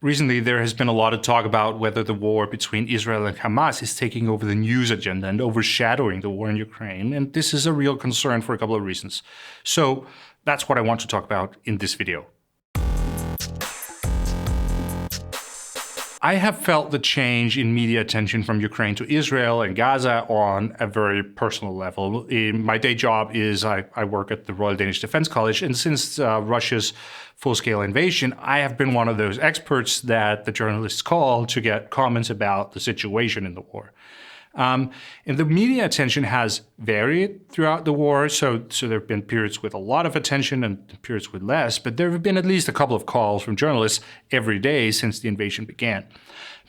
Recently, there has been a lot of talk about whether the war between Israel and Hamas is taking over the news agenda and overshadowing the war in Ukraine. And this is a real concern for a couple of reasons. So that's what I want to talk about in this video. I have felt the change in media attention from Ukraine to Israel and Gaza on a very personal level. My day job is I work at the Royal Danish Defence College, and since Russia's full-scale invasion, I have been one of those experts that the journalists call to get comments about the situation in the war. And the media attention has varied throughout the war, so there have been periods with a lot of attention and periods with less, but there have been at least a couple of calls from journalists every day since the invasion began.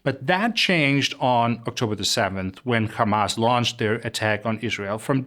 But that changed on October the 7th when Hamas launched their attack on Israel. From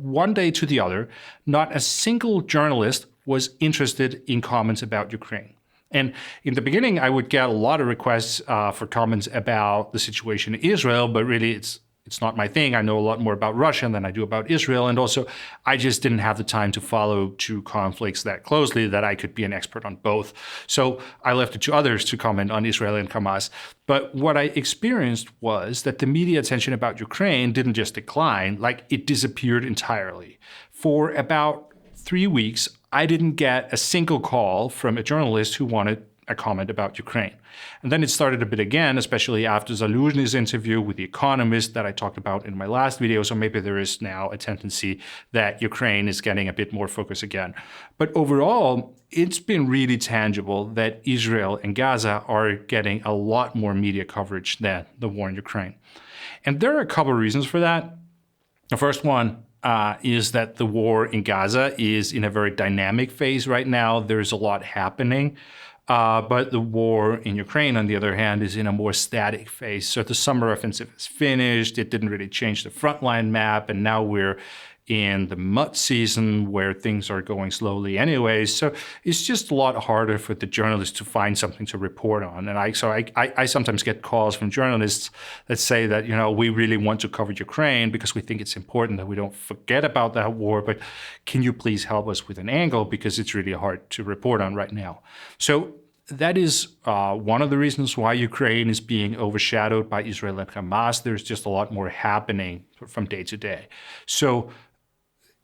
one day to the other, not a single journalist was interested in comments about Ukraine. And in the beginning, I would get a lot of requests for comments about the situation in Israel, but really it's not my thing. I know a lot more about Russia than I do about Israel. And also, I just didn't have the time to follow two conflicts that closely that I could be an expert on both. So I left it to others to comment on Israel and Hamas. But what I experienced was that the media attention about Ukraine didn't just decline, like it disappeared entirely. For about 3 weeks, I didn't get a single call from a journalist who wanted a comment about Ukraine. And then it started a bit again, especially after Zaluzhnyi's interview with The Economist that I talked about in my last video. So maybe there is now a tendency that Ukraine is getting a bit more focus again. But overall, it's been really tangible that Israel and Gaza are getting a lot more media coverage than the war in Ukraine. And there are a couple of reasons for that. The first one is that the war in Gaza is in a very dynamic phase right now. There's a lot happening. But the war in Ukraine, on the other hand, is in a more static phase. So the summer offensive is finished. It didn't really change the frontline map. And now we're in the mud season where things are going slowly anyways. So it's just a lot harder for the journalists to find something to report on. And I sometimes get calls from journalists that say that, we really want to cover Ukraine because we think it's important that we don't forget about that war, but can you please help us with an angle because it's really hard to report on right now. So that is one of the reasons why Ukraine is being overshadowed by Israel and Hamas. There's just a lot more happening from day to day. So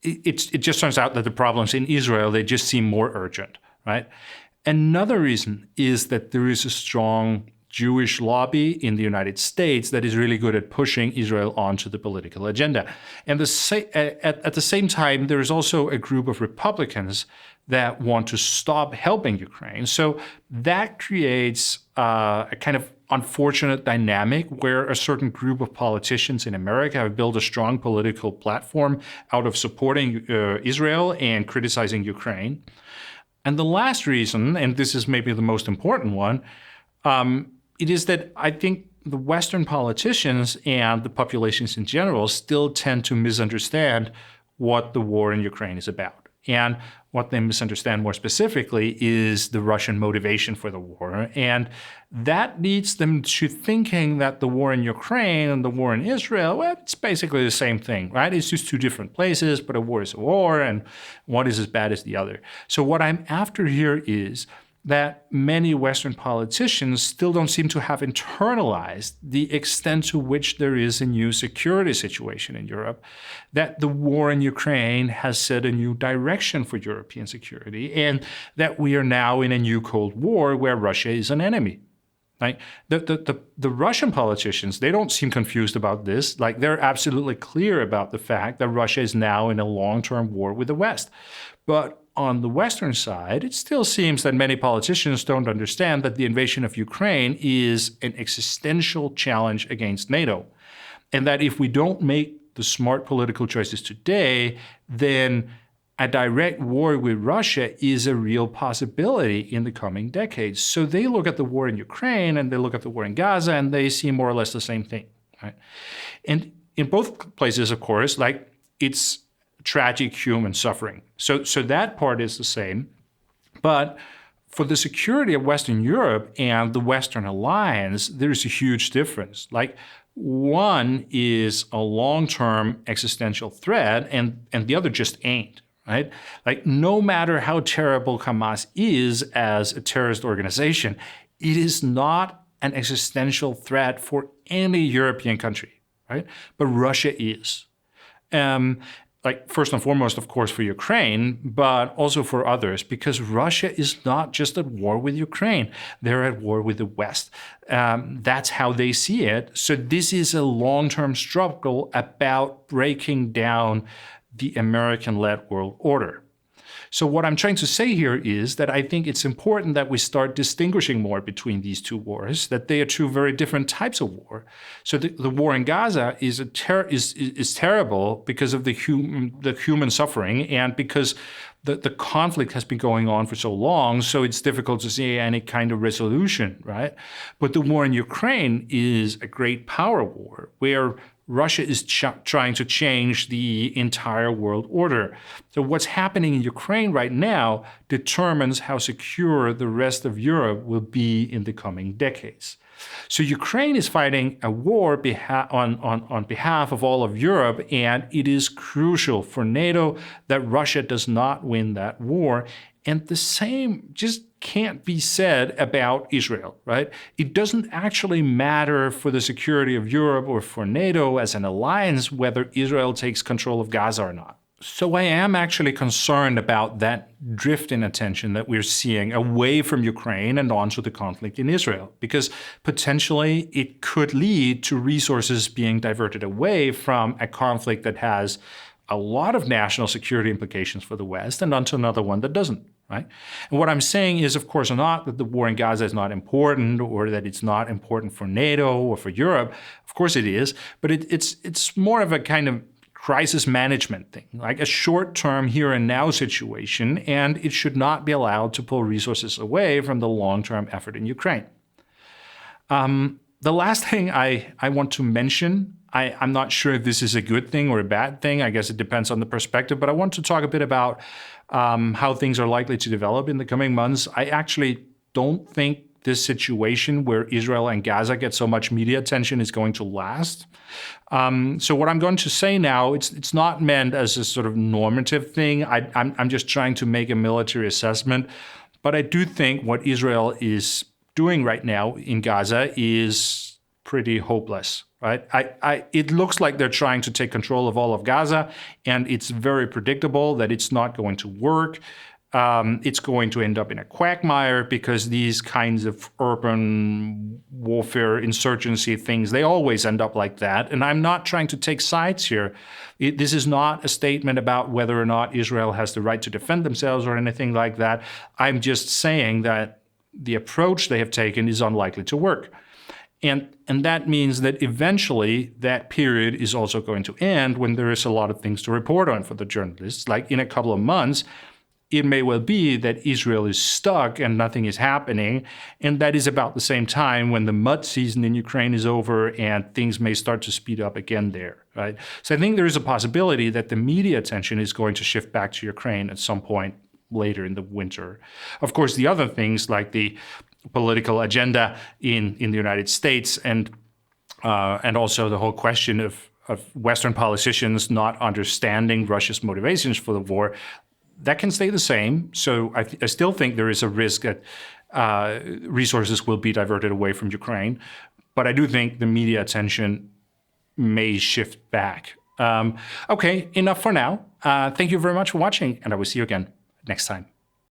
it just turns out that the problems in Israel, they just seem more urgent, right? Another reason is that there is a strong Jewish lobby in the United States that is really good at pushing Israel onto the political agenda. And at the same time, there is also a group of Republicans that want to stop helping Ukraine. So that creates a kind of unfortunate dynamic where a certain group of politicians in America have built a strong political platform out of supporting Israel and criticizing Ukraine. And the last reason, and this is maybe the most important one, it is that I think the Western politicians and the populations in general still tend to misunderstand what the war in Ukraine is about. And what they misunderstand more specifically is the Russian motivation for the war. And that leads them to thinking that the war in Ukraine and the war in Israel, well, it's basically the same thing, right? It's just two different places, but a war is a war, and one is as bad as the other. So what I'm after here is that many Western politicians still don't seem to have internalized the extent to which there is a new security situation in Europe, that the war in Ukraine has set a new direction for European security, and that we are now in a new Cold War where Russia is an enemy. Right? The Russian politicians, they don't seem confused about this. Like, they're absolutely clear about the fact that Russia is now in a long-term war with the West. But on the Western side, it still seems that many politicians don't understand that the invasion of Ukraine is an existential challenge against NATO. And that if we don't make the smart political choices today, then a direct war with Russia is a real possibility in the coming decades. So they look at the war in Ukraine and they look at the war in Gaza and they see more or less the same thing, right? And in both places, of course, like, it's tragic human suffering. So that part is the same. But for the security of Western Europe and the Western alliance, there's a huge difference. Like, one is a long-term existential threat and the other just ain't. Right? Like, no matter how terrible Hamas is as a terrorist organization, it is not an existential threat for any European country, right? But Russia is. Like first and foremost, of course, for Ukraine, but also for others, because Russia is not just at war with Ukraine. They're at war with the West. That's how they see it. So this is a long-term struggle about breaking down the American-led world order. So what I'm trying to say here is that I think it's important that we start distinguishing more between these two wars, that they are two very different types of war. So the war in Gaza is terrible because of the human suffering and because the conflict has been going on for so long, so it's difficult to see any kind of resolution, right? But the war in Ukraine is a great power war where Russia is trying to change the entire world order. So what's happening in Ukraine right now determines how secure the rest of Europe will be in the coming decades. So Ukraine is fighting a war on behalf of all of Europe, and it is crucial for NATO that Russia does not win that war. And the same just can't be said about Israel, right? It doesn't actually matter for the security of Europe or for NATO as an alliance whether Israel takes control of Gaza or not. So I am actually concerned about that drift in attention that we're seeing away from Ukraine and onto the conflict in Israel, because potentially it could lead to resources being diverted away from a conflict that has a lot of national security implications for the West and onto another one that doesn't. Right? And what I'm saying is, of course, not that the war in Gaza is not important or that it's not important for NATO or for Europe. Of course it is, but it's more of a kind of crisis management thing, like a short-term here and now situation, and it should not be allowed to pull resources away from the long-term effort in Ukraine. The last thing I want to mention, I'm not sure if this is a good thing or a bad thing. I guess it depends on the perspective, but I want to talk a bit about how things are likely to develop in the coming months. I actually don't think this situation where Israel and Gaza get so much media attention is going to last. So what I'm going to say now, it's not meant as a sort of normative thing. I'm just trying to make a military assessment. But I do think what Israel is doing right now in Gaza is pretty hopeless. Right? It looks like they're trying to take control of all of Gaza, and it's very predictable that it's not going to work. It's going to end up in a quagmire because these kinds of urban warfare, insurgency things, they always end up like that. And I'm not trying to take sides here. This is not a statement about whether or not Israel has the right to defend themselves or anything like that. I'm just saying that the approach they have taken is unlikely to work. And that means that eventually that period is also going to end when there is a lot of things to report on for the journalists. Like in a couple of months, it may well be that Israel is stuck and nothing is happening. And that is about the same time when the mud season in Ukraine is over and things may start to speed up again there, right? So I think there is a possibility that the media attention is going to shift back to Ukraine at some point later in the winter. Of course, the other things like the political agenda in the United States and also the whole question of Western politicians not understanding Russia's motivations for the war, that can stay the same. So I still think there is a risk that resources will be diverted away from Ukraine. But I do think the media attention may shift back. Okay, enough for now. Thank you very much for watching, and I will see you again next time.